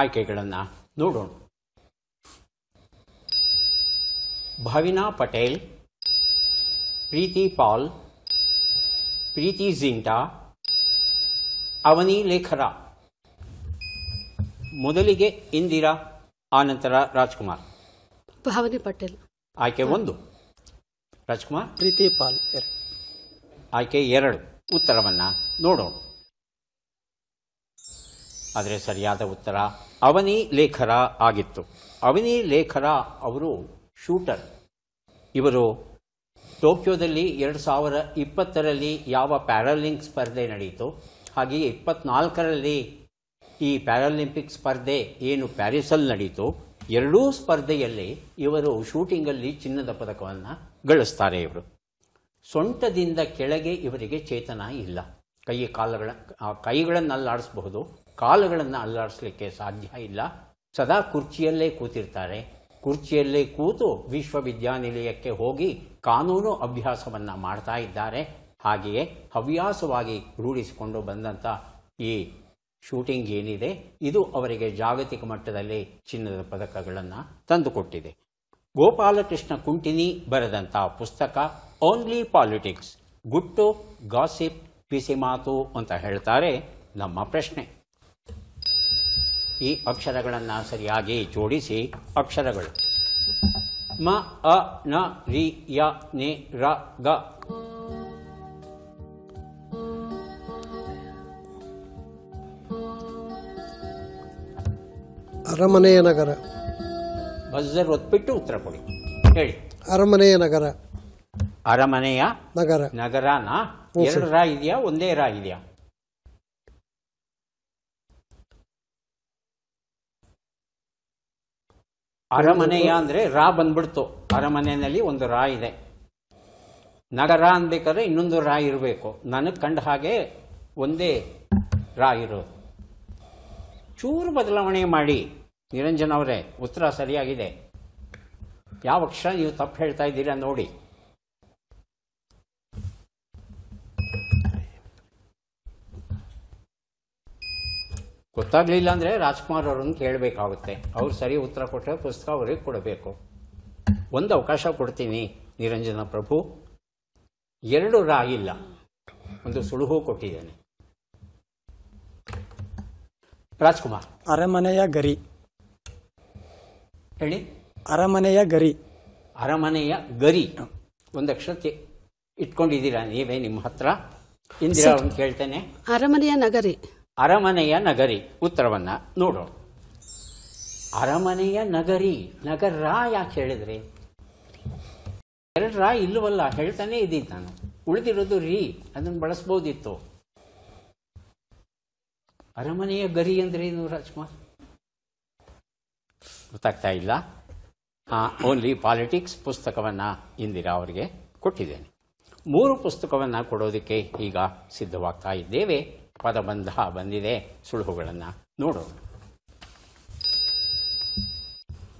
ಆಯ್ಕೆಗಳನ್ನು ನೋಡೋಣ. ಭಾವಿನಾ ಪಟೇಲ್, ಪ್ರೀತಿ ಪಾಲ್, ಪ್ರೀತಿ ಜಿಂಟಾ, ಅವನಿ ಲೇಖರಾ. ಮೊದಲಿಗೆ ಇಂದಿರಾ, ಆನಂತರ ರಾಜ್ಕುಮಾರ್. ಭಾವನಿ ಪಟೇಲ್. ಆಯ್ಕೆ 1 ರಾಜ್ಕುಮಾರ್. ಪ್ರೀತಿ ಪಾಲ್. ಆಯ್ಕೆ 2. ಉತ್ತರವನ್ನು ನೋಡೋಣ. ಆದರೆ ಸರಿಯಾದ ಉತ್ತರ ಅವನಿ ಲೇಖರಾ ಆಗಿತ್ತು. ಅವನಿ ಲೇಖರಾ ಅವರು ಶೂಟರ್. ಇವರು ಟೋಕಿಯೋದಲ್ಲಿ 2020ರಲ್ಲಿ ಯಾವ ಪ್ಯಾರಾಲಿಂಪಿಕ್ ಸ್ಪರ್ಧೆ ನಡೆಯಿತು, ಹಾಗೆಯೇ 24ರಲ್ಲಿ ಈ ಪ್ಯಾರಾಲಿಂಪಿಕ್ ಸ್ಪರ್ಧೆ ಏನು ಪ್ಯಾರಿಸಲ್ಲಿ ನಡೆಯಿತು, ಎರಡೂ ಸ್ಪರ್ಧೆಯಲ್ಲಿ ಇವರು ಶೂಟಿಂಗಲ್ಲಿ ಚಿನ್ನದ ಪದಕವನ್ನು ಗಳಿಸ್ತಾರೆ. ಇವರು ಸೊಂಟದಿಂದ ಕೆಳಗೆ ಇವರಿಗೆ ಚೇತನ ಇಲ್ಲ. ಕೈಗಳನ್ನು ಅಲ್ಲಾಡಿಸಬಹುದು, ಕಾಲುಗಳನ್ನು ಅಲ್ಲಾಡಿಸಲಿಕ್ಕೆ ಸಾಧ್ಯ ಇಲ್ಲ. ಸದಾ ಕುರ್ಚಿಯಲ್ಲೇ ಕೂತಿರ್ತಾರೆ. ಕುರ್ಚಿಯಲ್ಲೇ ಕೂತು ವಿಶ್ವವಿದ್ಯಾನಿಲಯಕ್ಕೆ ಹೋಗಿ ಕಾನೂನು ಅಭ್ಯಾಸವನ್ನು ಮಾಡ್ತಾ ಇದ್ದಾರೆ. ಹಾಗೆಯೇ ಹವ್ಯಾಸವಾಗಿ ರೂಢಿಸಿಕೊಂಡು ಬಂದಂಥ ಈ ಶೂಟಿಂಗ್ ಏನಿದೆ ಇದು ಅವರಿಗೆ ಜಾಗತಿಕ ಮಟ್ಟದಲ್ಲಿ ಚಿನ್ನದ ಪದಕಗಳನ್ನು ತಂದುಕೊಟ್ಟಿದೆ. ಗೋಪಾಲಕೃಷ್ಣ ಕುಂಟಿನಿ ಬರೆದಂಥ ಪುಸ್ತಕ ಓನ್ಲಿ ಪಾಲಿಟಿಕ್ಸ್, ಗುಟ್ಟು, ಗಾಸಿಪ್, ಬಿಸಿ ಮಾತು ಅಂತ ಹೇಳ್ತಾರೆ. ನಮ್ಮ ಪ್ರಶ್ನೆ: ಈ ಅಕ್ಷರಗಳನ್ನು ಸರಿಯಾಗಿ ಜೋಡಿಸಿ. ಅಕ್ಷರಗಳು ಮ, ಅ, ನ, ರಿ, ಯ, ನೆ, ರ, ಗ. ಅರಮನೆಯ ನಗರ. ಬಜರ್ ಒತ್ಬಿಟ್ಟು ಉತ್ತರ ಕೊಡಿ. ಹೇಳಿ. ಅರಮನೆಯ ನಗರ. ಅರಮನೆಯ ನಗರ. ನಗರನಾ? 2 ರಾ ಇದೆಯಾ, ಒಂದೇ ರಾ ಇದೆಯಾ? ಅರಮನೆಯ ಅಂದ್ರೆ ರಾ ಬಂದ್ಬಿಡ್ತು. ಅರಮನೆಯಲ್ಲಿ ಒಂದು ರಾ ಇದೆ. ನಗರ ಅನ್ಬೇಕಾದ್ರೆ ಇನ್ನೊಂದು ರಾ ಇರಬೇಕು. ನನಗೆ ಕಂಡ ಹಾಗೆ ಒಂದೇ ರಾ ಇರೋದು. ಚೂರು ಬದಲಾವಣೆ ಮಾಡಿ ನಿರಂಜನ್ ಅವರೇ, ಉತ್ತರ ಸರಿಯಾಗಿದೆ. ಯಾವ ಅಕ್ಷರ ನೀವು ತಪ್ಪು ಹೇಳ್ತಾ ಇದ್ದೀರಾ ನೋಡಿ. ಗೊತ್ತಾಗ್ಲಿಲ್ಲ ಅಂದರೆ ರಾಜ್ಕುಮಾರ್ ಅವರನ್ನು ಕೇಳಬೇಕಾಗುತ್ತೆ. ಅವ್ರು ಸರಿ ಉತ್ತರ ಕೊಟ್ಟರೆ ಪುಸ್ತಕ ಅವ್ರಿಗೆ ಕೊಡಬೇಕು. ಒಂದು ಅವಕಾಶ ಕೊಡ್ತೀನಿ ನಿರಂಜನ ಪ್ರಭು. 2 ರಾ ಇಲ್ಲ, ಒಂದು ಸುಳುಹು ಕೊಟ್ಟಿದ್ದೇನೆ. ರಾಜ್ಕುಮಾರ್. ಅರಮನೆಯ ಗರಿ. ಹೇಳಿ. ಅರಮನೆಯ ಗರಿ. ಅರಮನೆಯ ಗರಿ. ಒಂದು ಅಕ್ಷರ ಇಟ್ಕೊಂಡಿದ್ದೀರಾ ನೀವೇ ನಿಮ್ಮ ಹತ್ರ. ಇಂದಿರಾ ಅವ್ರನ್ನ ಕೇಳ್ತೇನೆ. ಅರಮನೆಯ ನಗರಿ. ಅರಮನೆಯ ನಗರಿ. ಉತ್ತರವನ್ನ ನೋಡೋಣ. ಅರಮನೆಯ ನಗರಿ. ನಗರ ಯಾಕೆ ಹೇಳಿದ್ರಿ? 2 ರಾ ಇಲ್ಲವಲ್ಲ, ಹೇಳ್ತಾನೆ ಇದ್ದೀನಿ ನಾನು. ಉಳಿದಿರೋದು ರೀ, ಅದನ್ನು ಬಳಸ್ಬೋದಿತ್ತು. ಅರಮನೆಯ ಗರಿ ಅಂದ್ರೆ ಏನು ರಾಜ್ಕುಮಾರ್? ಗೊತ್ತಾಗ್ತಾ ಇಲ್ಲ. ಓನ್ಲಿ ಪಾಲಿಟಿಕ್ಸ್ ಪುಸ್ತಕವನ್ನು ಇಂದಿರಾ ಅವರಿಗೆ ಕೊಟ್ಟಿದ್ದೇನೆ. 3 ಪುಸ್ತಕವನ್ನು ಕೊಡೋದಕ್ಕೆ ಈಗ ಸಿದ್ಧವಾಗ್ತಾ ಇದ್ದೇವೆ. ಪದಬಂಧ ಬಂದಿದೆ. ಸುಳುಹುಗಳನ್ನು ನೋಡೋಣ.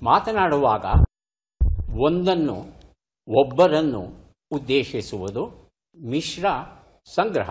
ಮಾತನಾಡುವಾಗ ಒಂದನ್ನು ಒಬ್ಬರನ್ನು ಉದ್ದೇಶಿಸುವುದು ಮಿಶ್ರ ಸಂಗ್ರಹ.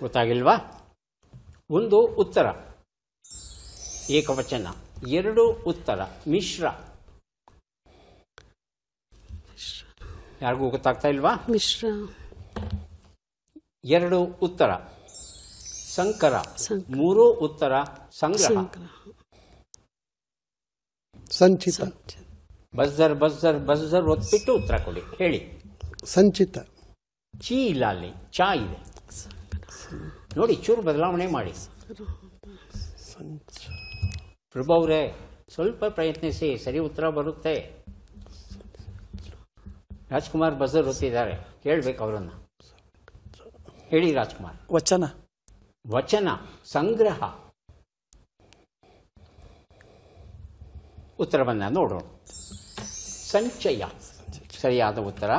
ಗೊತ್ತಾಗಿಲ್ವಾ? ಒಂದು ಉತ್ತರ ಏಕವಚನ, 2 ಉತ್ತರ ಮಿಶ್ರ. ಯಾರಿಗೂ ಗೊತ್ತಾಗ್ತಾ ಇಲ್ವಾ? ಮಿಶ್ರ. 2 ಉತ್ತರ ಸಂಕರ. 3 ಉತ್ತರ ಸಂಗ್ರಹ. ಸಂಚಿತ. ಬಜರ್ ಬಜರ್ ಬಜರ್ ಒತ್ಬಿಟ್ಟು ಉತ್ತರ ಕೊಡಿ. ಹೇಳಿ. ಸಂಚಿತ. ಚೀ ಇಲ್ಲ, ಅಲ್ಲಿ ಚಾ ಇದೆ ನೋಡಿ. ಚೂರು ಬದಲಾವಣೆ ಮಾಡಿ. ಪ್ರಭು ಅವರೇ, ಸ್ವಲ್ಪ ಪ್ರಯತ್ನಿಸಿ, ಸರಿ ಉತ್ತರ ಬರುತ್ತೆ. ರಾಜ್ಕುಮಾರ್ ಬಜರ್ ಒತ್ತಿದ್ದಾರೆ, ಕೇಳಬೇಕು ಅವರನ್ನು. ಹೇಳಿ ರಾಜ್ಕುಮಾರ್. ವಚನ. ವಚನ ಸಂಗ್ರಹ. ಉತ್ತರವನ್ನು ನೋಡೋಣ. ಸಂಚಯ. ಸರಿಯಾದ ಉತ್ತರ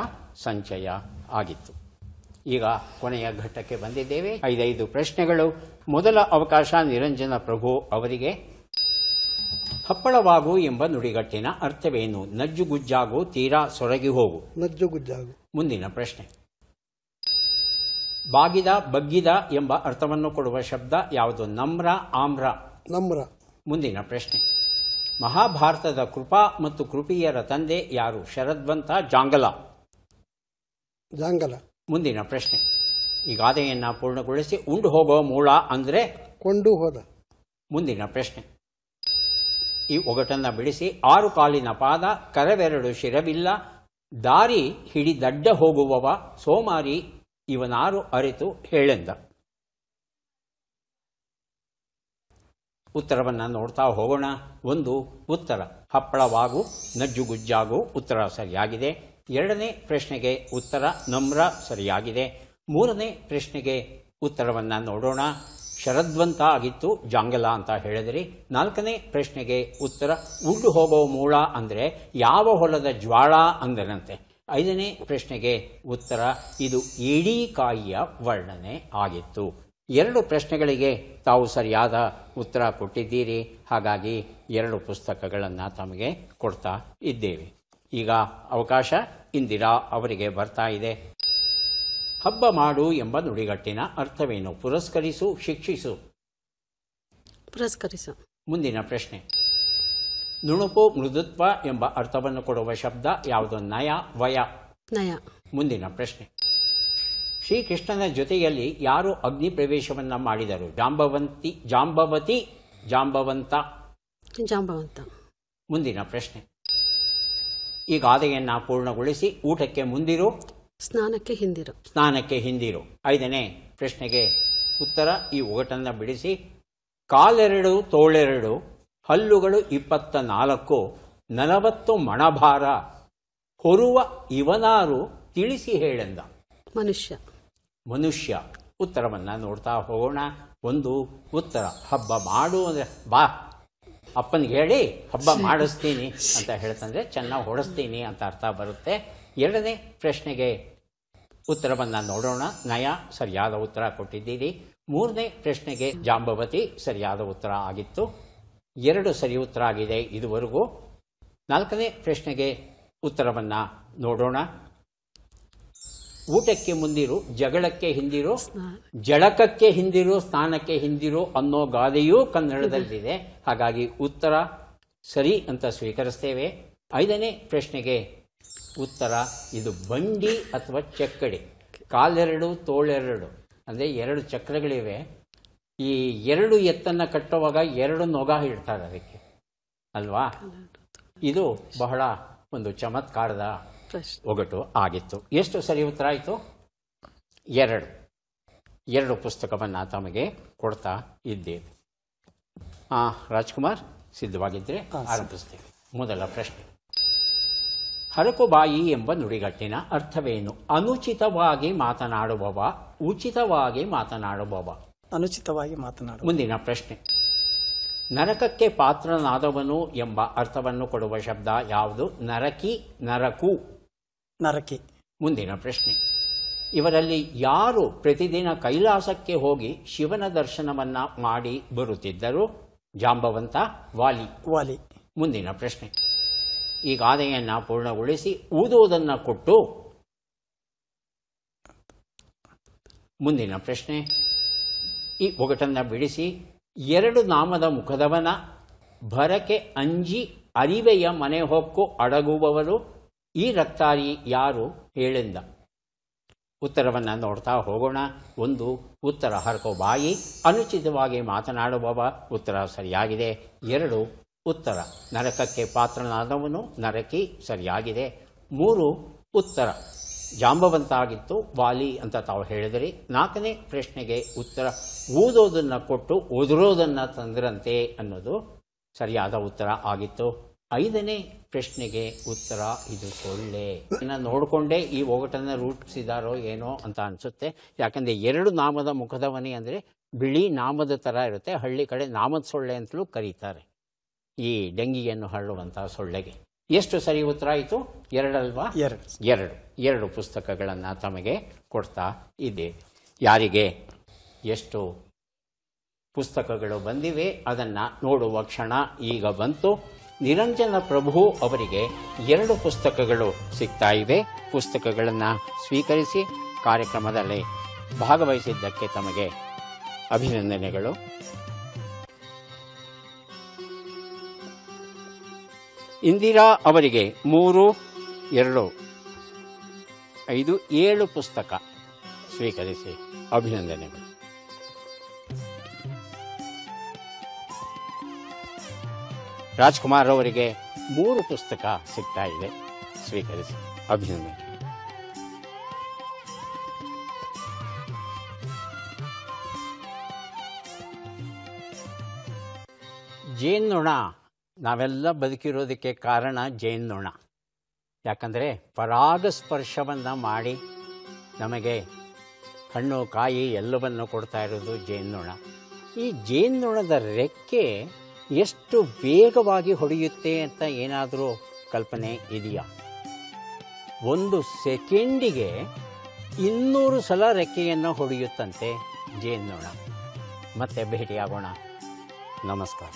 ಸಂಚಯ ಆಗಿತ್ತು. ಈಗ ಕೊನೆಯ ಘಟ್ಟಕ್ಕೆ ಬಂದಿದ್ದೇವೆ. 5 ಪ್ರಶ್ನೆಗಳು. ಮೊದಲ ಅವಕಾಶ ನಿರಂಜನ ಪ್ರಭು ಅವರಿಗೆ. ಹಪ್ಪಳವಾಗು ಎಂಬ ನುಡಿಗಟ್ಟಿನ ಅರ್ಥವೇನು? ನಜ್ಜುಗುಜ್ಜಾಗು, ತೀರಾ ಸೊರಗಿ ಹೋಗು. ನಜ್ಜುಗುಜ್ಜಾಗು. ಮುಂದಿನ ಪ್ರಶ್ನೆ. ಬಾಗಿದ ಬಗ್ಗಿದ ಎಂಬ ಅರ್ಥವನ್ನು ಕೊಡುವ ಶಬ್ದ ಯಾವುದು? ನಮ್ರ, ಆಮ್ರ. ನಮ್ರ. ಮುಂದಿನ ಪ್ರಶ್ನೆ. ಮಹಾಭಾರತದ ಕೃಪಾ ಮತ್ತು ಕೃಪಿಯರ ತಂದೆ ಯಾರು? ಶರದ್ವಂತ, ಜಾಂಗಲ. ಜಾಂಗಲ. ಮುಂದಿನ ಪ್ರಶ್ನೆ. ಈ ಗಾದೆಯನ್ನು ಪೂರ್ಣಗೊಳಿಸಿ. ಉಂಡು ಹೋಗೋ ಮೂಳ ಅಂದರೆ? ಕೊಂಡು ಹೋದ. ಮುಂದಿನ ಪ್ರಶ್ನೆ. ಈ ಒಗಟನ್ನು ಬಿಡಿಸಿ. 6 ಕಾಲಿನ ಪಾದ, ಕರವೆರಡು ಶಿರವಿಲ್ಲ, ದಾರಿ ಹಿಡಿದಡ್ಡ ಹೋಗುವವ, ಸೋಮಾರಿ, ಇವನಾರು ಅರಿತು ಹೇಳೆಂದ. ಉತ್ತರವನ್ನು ನೋಡ್ತಾ ಹೋಗೋಣ. 1 ಉತ್ತರ ಹಪ್ಪಳವಾಗು, ನಜ್ಜುಗುಜ್ಜಾಗು. ಉತ್ತರ ಸರಿಯಾಗಿದೆ. 2ನೇ ಪ್ರಶ್ನೆಗೆ ಉತ್ತರ ನಮ್ರ ಸರಿಯಾಗಿದೆ. 3ನೇ ಪ್ರಶ್ನೆಗೆ ಉತ್ತರವನ್ನು ನೋಡೋಣ. ಶರದ್ವಂತ ಆಗಿತ್ತು, ಜಾಂಗಲ ಅಂತ ಹೇಳಿದ್ರಿ. 4ನೇ ಪ್ರಶ್ನೆಗೆ ಉತ್ತರ ಉಂಡು ಹೋಗೋ ಮೂಳ ಅಂದರೆ ಯಾವ ಹೊಲದ ಜ್ವಾಳ ಅಂದರಂತೆ. 5ನೇ ಪ್ರಶ್ನೆಗೆ ಉತ್ತರ ಇದು ಏಡಿಕಾಯಿಯ ವರ್ಣನೆ ಆಗಿತ್ತು. 2 ಪ್ರಶ್ನೆಗಳಿಗೆ ತಾವು ಸರಿಯಾದ ಉತ್ತರ ಕೊಟ್ಟಿದ್ದೀರಿ. ಹಾಗಾಗಿ 2 ಪುಸ್ತಕಗಳನ್ನು ತಮಗೆ ಕೊಡ್ತಾ ಇದ್ದೇವೆ. ಈಗ ಅವಕಾಶ ಇಂದಿರಾ ಅವರಿಗೆ ಬರ್ತಾ ಇದೆ. ಹಬ್ಬ ಮಾಡು ಎಂಬ ನುಡಿಗಟ್ಟಿನ ಅರ್ಥವೇನು? ಪುರಸ್ಕರಿಸು, ಶಿಕ್ಷಿಸು. ಪುರಸ್ಕರಿಸು. ಮುಂದಿನ ಪ್ರಶ್ನೆ. ನುಣುಪು ಮೃದುತ್ವ ಎಂಬ ಅರ್ಥವನ್ನು ಕೊಡುವ ಶಬ್ದ ಯಾವುದು? ನಯ, ವಯ. ನಯ. ಮುಂದಿನ ಪ್ರಶ್ನೆ. ಶ್ರೀಕೃಷ್ಣನ ಜೊತೆಯಲ್ಲಿ ಯಾರು ಅಗ್ನಿ ಪ್ರವೇಶವನ್ನು ಮಾಡಿದರು? ಜಾಂಬವತಿ, ಜಾಂಬವಂತ. ಜಾಂಬವಂತ. ಮುಂದಿನ ಪ್ರಶ್ನೆ. ಈ ಗಾದೆಯನ್ನು ಪೂರ್ಣಗೊಳಿಸಿ ಊಟಕ್ಕೆ ಮುಂದಿರು, ಸ್ನಾನಕ್ಕೆ ಹಿಂದಿರು. ಸ್ನಾನಕ್ಕೆ ಹಿಂದಿರು. 5ನೇ ಪ್ರಶ್ನೆಗೆ ಉತ್ತರ. ಈ ಒಗಟನ್ನು ಬಿಡಿಸಿ. ಕಾಲೆರಡು ತೋಳೆರಡು, ಹಲ್ಲುಗಳು 24, 40 ಮಣಭಾರ, ಹೊರುವ ಇವನಾರು ತಿಳಿಸಿ ಹೇಳೆಂದ. ಮನುಷ್ಯ. ಮನುಷ್ಯ. ಉತ್ತರವನ್ನು ನೋಡ್ತಾ ಹೋಗೋಣ. ಒಂದು ಉತ್ತರ. ಹಬ್ಬ ಮಾಡು ಅಂದರೆ ಬಾ ಅಪ್ಪನಿಗೆ ಹೇಳಿ ಹಬ್ಬ ಮಾಡಿಸ್ತೀನಿ ಅಂತ ಹೇಳ್ತಂದ್ರೆ ಚೆನ್ನಾಗಿ ಹೊಡೆಸ್ತೀನಿ ಅಂತ ಅರ್ಥ ಬರುತ್ತೆ. 2ನೇ ಪ್ರಶ್ನೆಗೆ ಉತ್ತರವನ್ನು ನೋಡೋಣ. ನಯ ಸರಿಯಾದ ಉತ್ತರ ಕೊಟ್ಟಿದ್ದೀರಿ. 3ನೇ ಪ್ರಶ್ನೆಗೆ ಜಾಂಬವತಿ ಸರಿಯಾದ ಉತ್ತರ ಆಗಿತ್ತು. 2 ಸರಿ ಉತ್ತರ ಆಗಿದೆ ಇದುವರೆಗೂ. 4ನೇ ಪ್ರಶ್ನೆಗೆ ಉತ್ತರವನ್ನು ನೋಡೋಣ. ಊಟಕ್ಕೆ ಮುಂದಿರು, ಜಗಳಕ್ಕೆ ಹಿಂದಿರು, ಜಳಕಕ್ಕೆ ಹಿಂದಿರು, ಸ್ನಾನಕ್ಕೆ ಹಿಂದಿರು ಅನ್ನೋ ಗಾದೆಯೂ ಕನ್ನಡದಲ್ಲಿದೆ. ಹಾಗಾಗಿ ಉತ್ತರ ಸರಿ ಅಂತ ಸ್ವೀಕರಿಸ್ತೇವೆ. 5ನೇ ಪ್ರಶ್ನೆಗೆ ಉತ್ತರ ಇದು ಬಂಡಿ ಅಥವಾ ಚಕ್ಕಡಿ. ಕಾಲೆರಡು ತೋಳೆರಡು ಅಂದರೆ 2 ಚಕ್ರಗಳಿವೆ. ಈ 2 ಎತ್ತನ್ನು ಕಟ್ಟುವಾಗ 2 ನೊಗ ಇಡ್ತಾರೆ ಅದಕ್ಕೆ ಅಲ್ವಾ. ಇದು ಬಹಳ ಒಂದು ಚಮತ್ಕಾರದ ಒಗಟು ಆಗಿತ್ತು. ಎಷ್ಟು ಸರಿ ಉತ್ತರ ಆಯಿತು? 2 ಪುಸ್ತಕವನ್ನು ತಮಗೆ ಕೊಡ್ತಾ ಇದ್ದೇವೆ. ರಾಜ್ಕುಮಾರ್ ಸಿದ್ಧವಾಗಿದ್ದರೆ ಆರಂಭಿಸ್ತೇವೆ. ಮೊದಲ ಪ್ರಶ್ನೆ. ಹರಕುಬಾಯಿ ಎಂಬ ನುಡಿಗಟ್ಟಿನ ಅರ್ಥವೇನು? ಅನುಚಿತವಾಗಿ ಮಾತನಾಡುವವ, ಉಚಿತವಾಗಿ ಮಾತನಾಡುವವ. ಅನುಚಿತವಾಗಿ ಮಾತನಾಡುವ. ಮುಂದಿನ ಪ್ರಶ್ನೆ. ನರಕಕ್ಕೆ ಪಾತ್ರನಾದವನು ಎಂಬ ಅರ್ಥವನ್ನು ಕೊಡುವ ಶಬ್ದ ಯಾವುದು? ನರಕಿ, ನರಕು. ನರಕಿ. ಮುಂದಿನ ಪ್ರಶ್ನೆ. ಇವರಲ್ಲಿ ಯಾರು ಪ್ರತಿದಿನ ಕೈಲಾಸಕ್ಕೆ ಹೋಗಿ ಶಿವನ ದರ್ಶನವನ್ನ ಮಾಡಿ ಬರುತ್ತಿದ್ದರು? ಜಾಂಬವಂತ, ವಾಲಿ. ವಾಲಿ. ಮುಂದಿನ ಪ್ರಶ್ನೆ. ಈ ಗಾದೆಯನ್ನು ಪೂರ್ಣಗೊಳಿಸಿ ಊದುವುದನ್ನು ಕೊಟ್ಟು. ಮುಂದಿನ ಪ್ರಶ್ನೆ. ಈ ಒಗಟನ್ನು ಬಿಡಿಸಿ. 2 ನಾಮದ ಮುಖದವನ ಭರಕೆ ಅಂಜಿ ಅರಿವೆಯ ಮನೆ ಹೊಕ್ಕು ಅಡಗುವವರು ಈ ರಕ್ತಾರಿ ಯಾರು ಹೇಳೆಂದ. ಉತ್ತರವನ್ನು ನೋಡ್ತಾ ಹೋಗೋಣ. 1 ಉತ್ತರ ಹರಕುಬಾಯಿ, ಅನುಚಿತವಾಗಿ ಮಾತನಾಡುವವ. ಉತ್ತರ ಸರಿಯಾಗಿದೆ. 2 ಉತ್ತರ ನರಕಕ್ಕೆ ಪಾತ್ರನಾದವನು, ನರಕಿ ಸರಿಯಾಗಿದೆ. 3 ಉತ್ತರ ಜಾಂಬವಂತ ಆಗಿತ್ತು, ವಾಲಿ ಅಂತ ತಾವು ಹೇಳಿದಿರಿ. 4ನೇ ಪ್ರಶ್ನೆಗೆ ಉತ್ತರ ಊದೋದನ್ನು ಕೊಟ್ಟು ಉದುರೋದನ್ನು ತಂದ್ರಂತೆ ಅನ್ನೋದು ಸರಿಯಾದ ಉತ್ತರ ಆಗಿತ್ತು. 5ನೇ ಪ್ರಶ್ನೆಗೆ ಉತ್ತರ ಇದು ಸೊಳ್ಳೆ. ನೋಡಿಕೊಂಡೇ ಈ ಒಗಟನ್ನು ರೂಪಿಸಿದಾರೋ ಏನೋ ಅಂತ ಅನಿಸುತ್ತೆ. ಯಾಕಂದರೆ 2 ನಾಮದ ಮುಖದವನಿ ಅಂದರೆ ಬಿಳಿ ನಾಮದ ಥರ ಇರುತ್ತೆ. ಹಳ್ಳಿ ಕಡೆ ನಾಮದ ಸೊಳ್ಳೆ ಅಂತಲೂ ಕರೀತಾರೆ ಈ ಡೆಂಗಿಯನ್ನು ಹರಡುವಂತಹ ಸೊಳ್ಳೆಗೆ. ಎಷ್ಟು ಸರಿ ಉತ್ತರ ಆಯಿತು? 2 ಅಲ್ವಾ? 2 ಪುಸ್ತಕಗಳನ್ನು ತಮಗೆ ಕೊಡ್ತಾ ಇದ್ದೇವೆ. ಯಾರಿಗೆ ಎಷ್ಟು ಪುಸ್ತಕಗಳು ಬಂದಿವೆ ಅದನ್ನು ನೋಡುವ ಕ್ಷಣ ಈಗ ಬಂತು. ನಿರಂಜನ ಪ್ರಭು ಅವರಿಗೆ 2 ಪುಸ್ತಕಗಳು ಸಿಗ್ತಾ ಇವೆ. ಪುಸ್ತಕಗಳನ್ನು ಸ್ವೀಕರಿಸಿ ಕಾರ್ಯಕ್ರಮದಲ್ಲಿ ಭಾಗವಹಿಸಿದ್ದಕ್ಕೆ ತಮಗೆ ಅಭಿನಂದನೆಗಳು. ಇಂದಿರಾ ಅವರಿಗೆ 3, 2, 5, 7 ಪುಸ್ತಕ ಸ್ವೀಕರಿಸಿ ಅಭಿನಂದನೆಗಳು. ರಾಜ್ಕುಮಾರ್ ಅವರಿಗೆ 3 ಪುಸ್ತಕ ಸಿಗ್ತಾ ಇದೆ, ಸ್ವೀಕರಿಸಿ ಅಭಿನಂದನೆ. ಜೇನ್ನೊಣ, ನಾವೆಲ್ಲ ಬದುಕಿರೋದಕ್ಕೆ ಕಾರಣ ಜೇನ್ನೊಣ. ಯಾಕಂದರೆ ಪರಾಗಸ್ಪರ್ಶವನ್ನು ಮಾಡಿ ನಮಗೆ ಹಣ್ಣು ಕಾಯಿ ಎಲ್ಲವನ್ನು ಕೊಡ್ತಾ ಇರೋದು ಜೇನ್ನೊಣ. ಈ ಜೇನ್ನೊಣದ ರೆಕ್ಕೆ ಎಷ್ಟು ವೇಗವಾಗಿ ಹೊಡೆಯುತ್ತೆ ಅಂತ ಏನಾದರೂ ಕಲ್ಪನೆ ಇದೆಯಾ? 1 ಸೆಕೆಂಡಿಗೆ 200 ಸಲ ರೆಕ್ಕೆಯನ್ನು ಹೊಡೆಯುತ್ತಂತೆ ಜೇನ್ನೊಣ. ಮತ್ತೆ ಭೇಟಿಯಾಗೋಣ. ನಮಸ್ಕಾರ.